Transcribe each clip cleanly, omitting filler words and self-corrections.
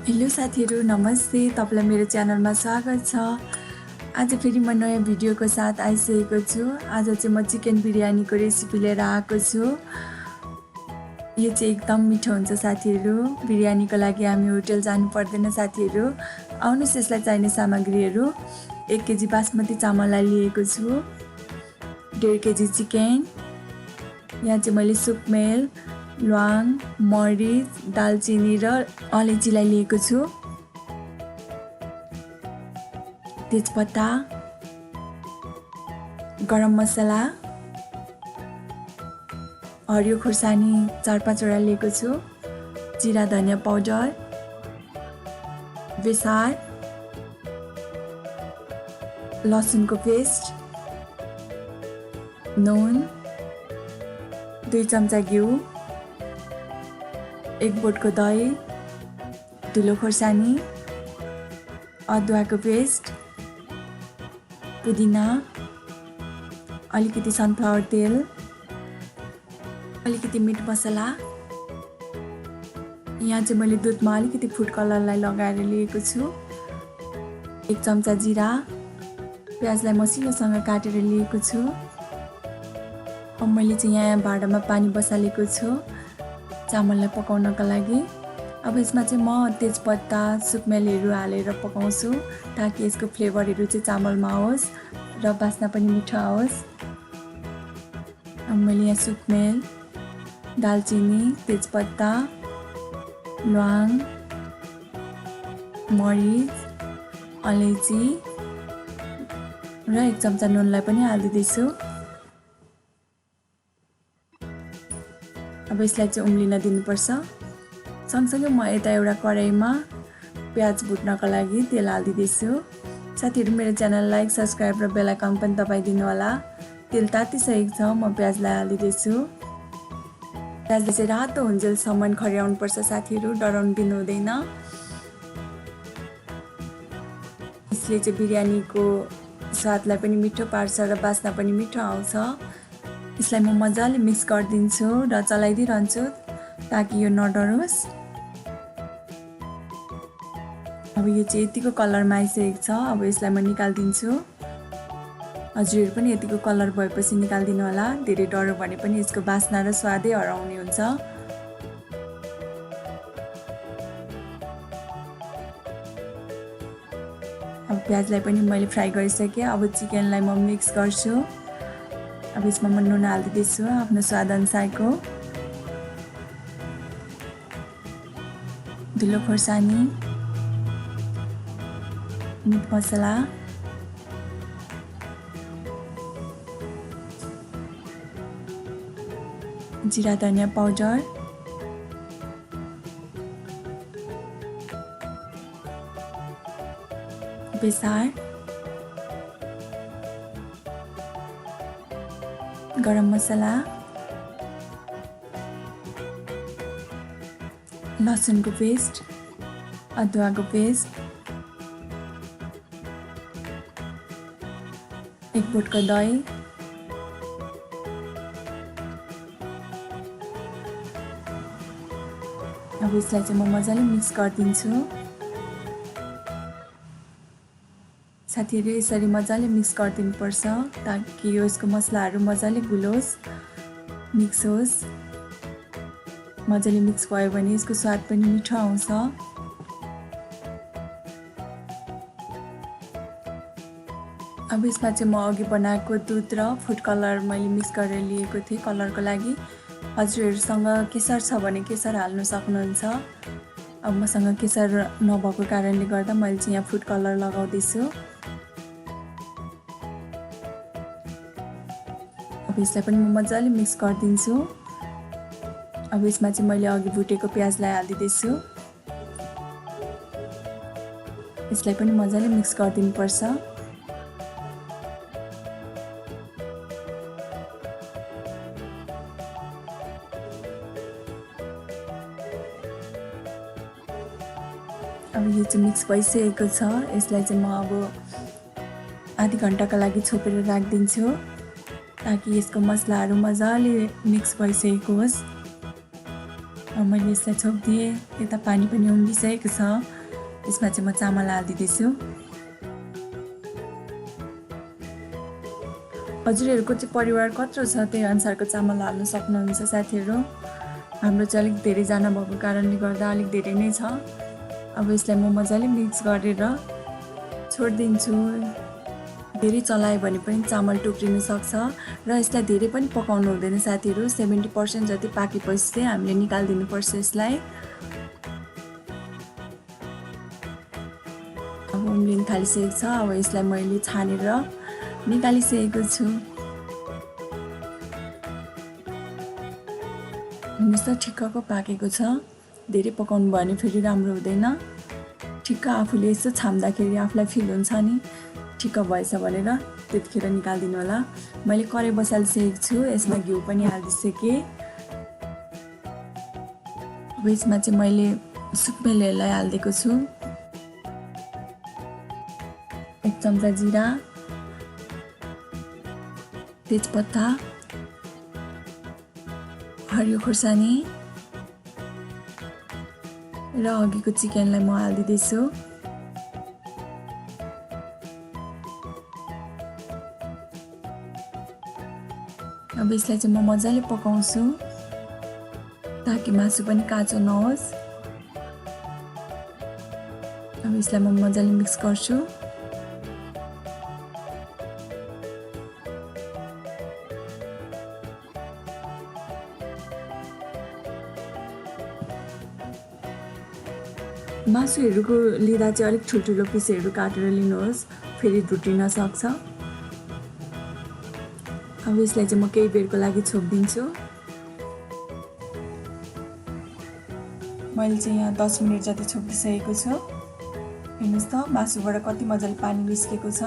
Hello साथीहरू, नमस्ते। तपाईलाई मेरो च्यानलमा स्वागत छ। आज फेरि म नयाँ भिडियोको साथ आइसकेको छु। आज चाहिँ म चिकन बिरयानीको रेसिपी लिएर आएको छु। यो चाहिँ एकदम मिठो हुन्छ साथीहरू। बिरयानीको लागि हामी होटल जानु पर्दैन साथीहरू। आउनुहोस्, यसलाई चाहिने सामग्रीहरू: 1 केजी बासमती चामललाई लिएको छु, 1.5 केजी चिकन, यहाँ चाहिँ मैले सुकमेल, ल्वाङ, मरिच, दालचिनी र अलैँचीलाई लिएको छु, तेजपत्ता, गरम मसला, हरियो खुर्सानी 4-5 वटा लिएको छु, जिरा धनिया पाउडर, बेसार, लसुनको पेस्ट, नुन, 2 चम्चा घिउ, 1 बोटको दही, धुलो खोर्सानी, अदुवाको पेस्ट, पुदिना, अलिकति सनफ्लावर तेल, अलिकति मिट मसला। यहाँ चाहिँ मैले दुधमा अलिकति फुड कलरलाई लगाएर लिएको छु, 1 चम्चा जिरा, प्याजलाई मसिनोसँग काटेर लिएको छु। अब मैले चाहिँ यहाँ भाँडामा पानी बसालेको छु चामललाई पकाउनका लागि। अब यसमा चाहिँ म तेजपत्ता, सुकमेलहरू हालेर पकाउँछु ताकि यसको फ्लेभरहरू चाहिँ चामलमा आओस् र बास्ना पनि मिठो आओस्। अब मैले यहाँ सुकमेल, दालचिनी, तेजपत्ता, ल्वाङ, मरिच, अलैँची र 1 चम्चा नुनलाई पनि हालिदिँदैछु। अब यसलाई चाहिँ उम्लिन दिनुपर्छ। सँगसँगै म यता एउटा कराईमा प्याज भुट्नको लागि तेल हालिदिँदैछु। साथीहरू, मेरो च्यानल लाइक, सब्सक्राइब र बेल आइकन पनि दबाइदिनु होला। तेल तातिसकेको छ, म प्याजलाई हालिदिँदैछु। प्याजले चाहिँ रातो हुन्जेलसम्म खर्याउनु पर्छ साथीहरू, डराउनु दिनु हुँदैन। यसले चाहिँ बिरयानीको स्वादलाई पनि मिठो पार्छ र बास्ना पनि मिठो आउँछ। यसलाई म मजाले मिक्स गरिदिन्छु र चलाइदिइरहन्छु ताकि यो नडरोस्। अब यो चाहिँ यतिको कलरमा आइसकेको छ। अब यसलाई म निकालिदिन्छु। हजुरहरू पनि यतिको कलर भएपछि निकालिदिनु होला। धेरै डरो भने पनि यसको बास्ना र स्वादै हराउने हुन्छ। अब प्याजलाई पनि मैले फ्राई गरिसकेँ। अब चिकनलाई म मिक्स गर्छु। अब यसमा म नुन हालिदिँदैछु आफ्नो स्वाद अनुसारको, धुलो खोर्सानी, मिट मसला, जिरा धनिया पाउडर, बेसार, गरम मसला, लसुनको पेस्ट, अदुवाको पेस्ट, 1 बोटको दही, अब यसलाई चाहिँ म मजाले मिक्स गरिदिन्छु। साथीहरू, यसरी मजाले मिक्स गरिदिनुपर्छ ताकि यसको मसलाहरू मजाले घुलोस्, मिक्स होस्। मजाले मिक्स भयो भने यसको स्वाद पनि मिठो आउँछ। अब यसमा चाहिँ म अघि बनाएको दुध र फुड कलर मैले मिक्स गरेर लिएको थिएँ कलरको लागि। हजुरहरूसँग केसर छ भने केसर हाल्नु सक्नुहुन्छ। अब मसँग केसर नभएको कारणले गर्दा मैले चाहिँ यहाँ फुड कलर लगाउँदैछु। अब यसलाई पनि म मजाले मिक्स गरिदिन्छु। अब यसमा चाहिँ मैले अघि भुटेको प्याजलाई हालिदिँदैछु। यसलाई पनि मजाले मिक्स गरिदिनुपर्छ। अब यो चाहिँ मिक्स भइसकेको छ। यसलाई चाहिँ म अब आधी घन्टाका लागि छोपेर राखिदिन्छु ताकि यसको मसलाहरू मजाले मिक्स भइसकेको होस्। अब अब मैले यसलाई छोपिदिएँ। यता पानी पनि उम्लिसकेको छ। यसमा चाहिँ म चामल हालिदिँदैछु। हजुरहरूको चाहिँ परिवार कत्रो छ त्यही अनुसारको चामल हाल्न सक्नुहुन्छ साथीहरू। हाम्रो चाहिँ अलिक धेरैजना भएको कारणले गर्दा अलिक धेरै नै छ। अब यसलाई म मजाले मिक्स गरेर छोडिदिन्छु। धेरै चलायो भने पनि चामल टुक्रिन सक्छ र यसलाई धेरै पनि पकाउनु हुँदैन साथीहरू। 70% जति पाकेपछि चाहिँ हामीले निकालिदिनुपर्छ यसलाई। अब उम्लिन थालिसकेको छ। अब यसलाई मैले छानेर निकालिसकेको छु। हेर्नुहोस् त ठिक्कको पाकेको छ। धेरै पकाउनु भयो भने फेरि राम्रो हुँदैन। ठिक्क आफूले यसो छाम्दाखेरि आफूलाई फिल हुन्छ नि ठिक्क भएछ भनेर, त्यतिखेर निकालिदिनु होला। मैले कराई बसालिसकेको छु। यसमा घिउ पनि हालिदिइसकेँ। अब यसमा चाहिँ मैले सुक्मेलहरूलाई हालिदिएको छु। 1 चम्चा जिरा, तेजपत्ता, हरियो खुर्सानी र अघिको चिकनलाई म हालिदिँदैछु। अब यसलाई चाहिँ म मजाले पकाउँछु ताकि मासु पनि काँचो नहोस्। अब यसलाई म मजाले मिक्स गर्छु। मासुहरूको लिँदा चाहिँ अलिक ठुल्ठुलो पिसहरू काटेर लिनुहोस्, फेरि ढुटिन सक्छ। अब यसलाई चाहिँ म केही बेरको लागि छोपिदिन्छु। मैले चाहिँ यहाँ 10 मिनट जति छोपिसकेको छु। हेर्नुहोस् त मासुबाट कति मजाले पानी निस्केको छ।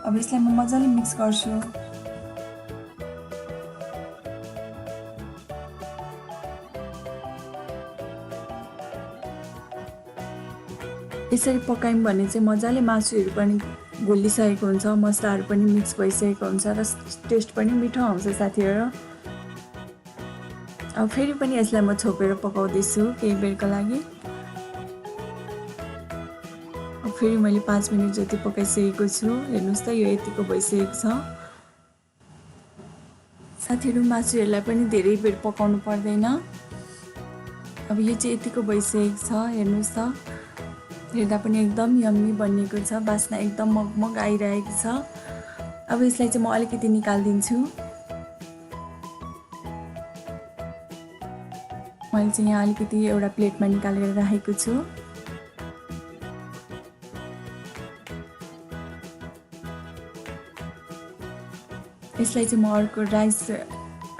अब यसलाई म मजाले मिक्स गर्छु। यसरी पकायौँ भने चाहिँ मजाले मासुहरू पनि घोलिसकेको हुन्छ, मसलाहरू पनि मिक्स भइसकेको हुन्छ र टेस्ट पनि मिठो आउँछ साथीहरू। अब फेरि पनि यसलाई म छोपेर पकाउँदैछु केही बेरको लागि। अब फेरि मैले 5 मिनट जति पकाइसकेको छु। हेर्नुहोस् त यो यतिको भइसकेको छ। साथीहरू मासुहरूलाई पनि धेरै बेर पकाउनु पर्दैन। अब यो चाहिँ यतिको भइसकेको छ। हेर्नुहोस् त हेर्दा पनि एकदम यम्मी बनिएको छ। बास्ना एकदम मगमग आइरहेको छ। अब यसलाई चाहिँ म अलिकति निकालिदिन्छु। मैले चाहिँ यहाँ अलिकति एउटा प्लेटमा निकालेर राखेको छु। यसलाई चाहिँ म अर्को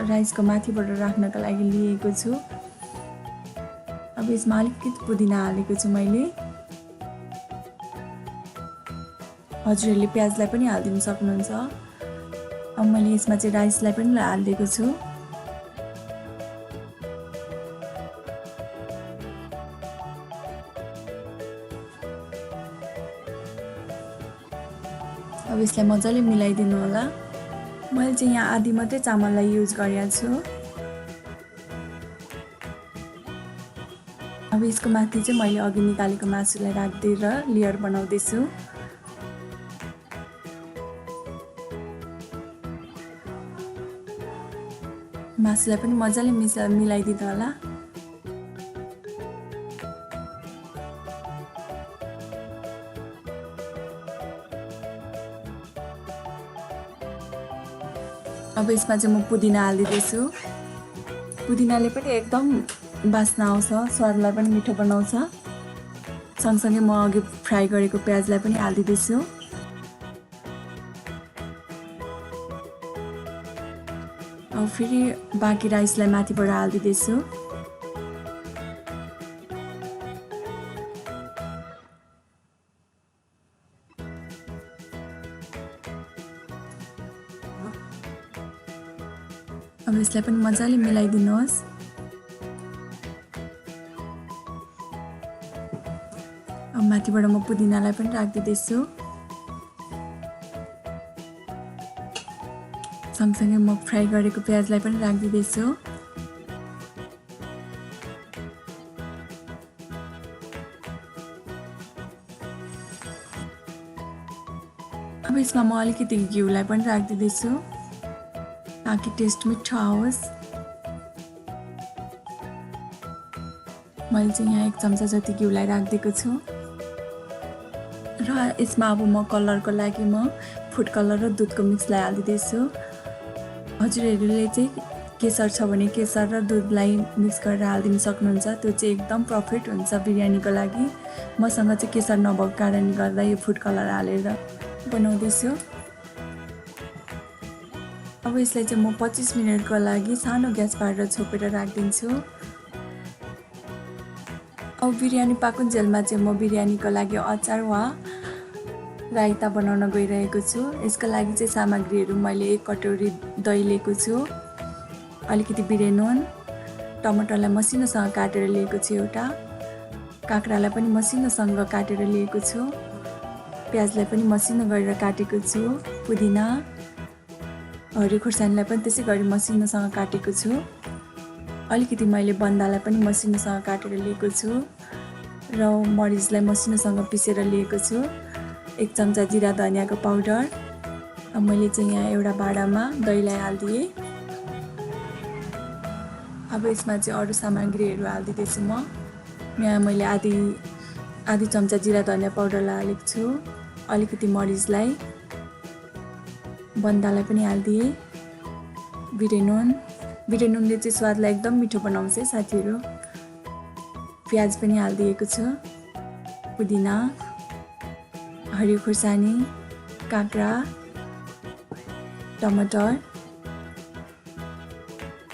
राइसको माथिबाट राख्नका लागि लिएको छु। अब यसमा अलिकति पुदिना हालेको छु मैले। हजुरहरूले प्याजलाई पनि हालिदिनु सक्नुहुन्छ। अब मैले यसमा चाहिँ राइसलाई पनि हालिदिएको छु। अब यसलाई मजाले मिलाइदिनु होला। मैले चाहिँ यहाँ आधी मात्रै चामललाई युज गरेको छु। अब यसको माथि चाहिँ मैले अघि निकालेको मासुलाई राखिदिएर लेयर बनाउँदैछु। मासुलाई पनि मजाले मिलाइदिनु होला। अब यसमा चाहिँ म पुदिना हालिदिँदैछु। पुदिनाले पनि एकदम बास्ना आउँछ, स्वादलाई पनि मिठो बनाउँछ। सँगसँगै म अघि फ्राई गरेको प्याजलाई पनि हालिदिँदैछु। अब फेरि बाँकी राइसलाई माथिबाट हालिदिँदैछु। अब यसलाई पनि मजाले मिलाइदिनुहोस्। अब माथिबाट म पुदिनालाई पनि राखिदिँदैछु। सँगसँगै म फ्राई गरेको प्याजलाई पनि राखिदिँदैछु। अब यसमा म अलिकति घिउलाई पनि राखिदिँदैछु ताकि टेस्ट मिठो आओस्। मैले चाहिँ यहाँ 1 चम्चा जति घिउलाई राखिदिएको छु र यसमा अब म कलरको लागि म फुड कलर र दुधको मिक्सलाई हालिदिँदैछु। हजुरहरूले चाहिँ केसर छ भने केसर र दुधलाई मिक्स गरेर हालिदिन सक्नुहुन्छ, त्यो चाहिँ एकदम परफेक्ट हुन्छ बिरयानीको लागि। मसँग चाहिँ केसर नभएको कारणले गर्दा यो फुड कलर हालेर बनाउँदैछु। अब यसलाई चाहिँ म 25 मिनटको लागि सानो ग्यास पारेर छोपेर राखिदिन्छु। अब बिरयानी पाकुन्जेलमा चाहिँ म बिरयानीको लागि अचार वा राइता बनाउन गइरहेको छु। यसको लागि चाहिँ सामग्रीहरू मैले 1 कटोरी दही लिएको छु, अलिकति बिरे नुन, टमाटरलाई मसिनोसँग काटेर लिएको छु एउटा, काँक्रालाई पनि मसिनोसँग काटेर लिएको छु, प्याजलाई पनि मसिनो गरेर काटेको छु, पुदिना, हरियो खुर्सानीलाई पनि त्यसै गरी मसिनोसँग काटेको छु, अलिकति मैले बन्दालाई पनि मसिनोसँग काटेर लिएको छु र मरिचलाई मसिनोसँग पिसेर लिएको छु, 1 चम्चा जिरा धनियाको पाउडर। अब मैले चाहिँ यहाँ एउटा भाँडामा दहीलाई हालिदिएँ। अब यसमा चाहिँ अरू सामग्रीहरू हालिदिँदैछु म। यहाँ मैले आधी चम्चा जिरा धनिया पाउडरलाई हालेको छु, अलिकति मरिचलाई, बन्दालाई पनि हालिदिएँ, बिरे नुनले चाहिँ स्वादलाई एकदम मिठो बनाउँछ साथीहरू। प्याज पनि हालिदिएको छु, पुदिना, हरियो खुर्सानी, काँक्रा, टमाटर।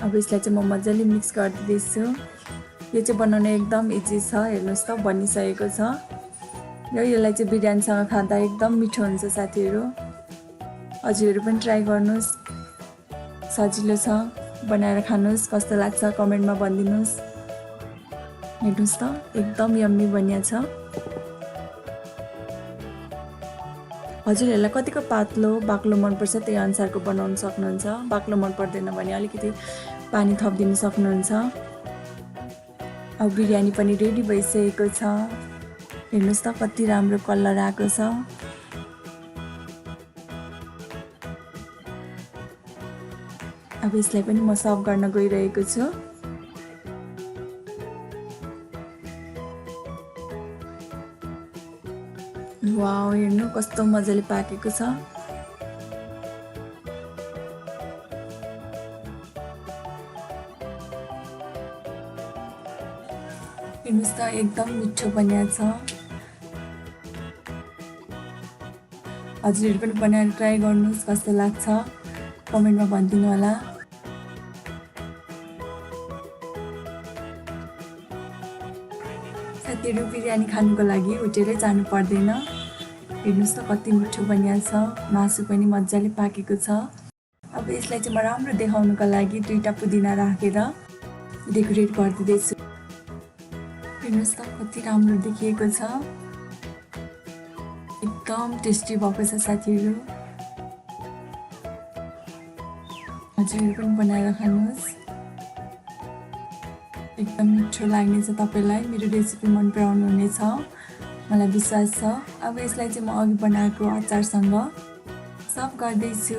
अब यसलाई चाहिँ म मजाले मिक्स गरिदिँदैछु। यो चाहिँ बनाउन एकदम इजी छ, हेर्नुहोस् त बनिसकेको छ र यसलाई चाहिँ बिरयानीसँग खाँदा एकदम मिठो हुन्छ साथीहरू। हजुरहरू पनि ट्राई गर्नुहोस्, सजिलो छ, बनाएर खानुहोस्, कस्तो लाग्छ कमेन्टमा भनिदिनुहोस्। हेर्नुहोस् त एकदम यम्मी बनिया छ। हजुरहरूलाई कतिको पातलो बाक्लो मनपर्छ त्यही अनुसारको बनाउन सक्नुहुन्छ, बाक्लो मन पर्दैन भने अलिकति पानी थपिदिन सक्नुहुन्छ। अब बिरयानी पनि रेडी भइसकेको छ, हेर्नुहोस् त कति राम्रो कलर आएको छ। अब यसलाई पनि म सर्भ गर्न गइरहेको छु। वाउ, हेर्नु कस्तो मजाले पाकेको छ। हेर्नुहोस् त एकदम मिठो बनिया छ। हजुरहरू पनि बनाएर ट्राई गर्नुहोस्, कस्तो लाग्छ कमेन्टमा भनिदिनु होला। साथीहरू बिरयानी खानुको लागि उठेरै जानु पर्दैन। हेर्नुहोस् त कति मिठो बनिया छ, मासु पनि मजाले पाकेको छ। अब यसलाई चाहिँ म राम्रो देखाउनुको लागि 2टा पुदिना राखेर डेकोरेट गरिदिँदैछु। हेर्नुहोस् त कति राम्रो देखिएको छ, एकदम टेस्टी भएको छ साथीहरू। हजुरहरू पनि बनाएर खानुहोस्, एकदम मिठो लाग्नेछ तपाईँलाई। मेरो रेसिपी मन पराउनु हुनेछ, मलाई विश्वास छ। अब यसलाई चाहिँ म अघि बनाएको अचारसँग सर्भ गर्दैछु।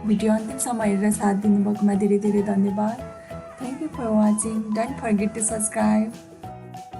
भिडियो अन्तिमसम्म हेरेर साथ दिनुभएकोमा धेरै धेरै धन्यवाद। Thank you for watching. Don't forget to subscribe.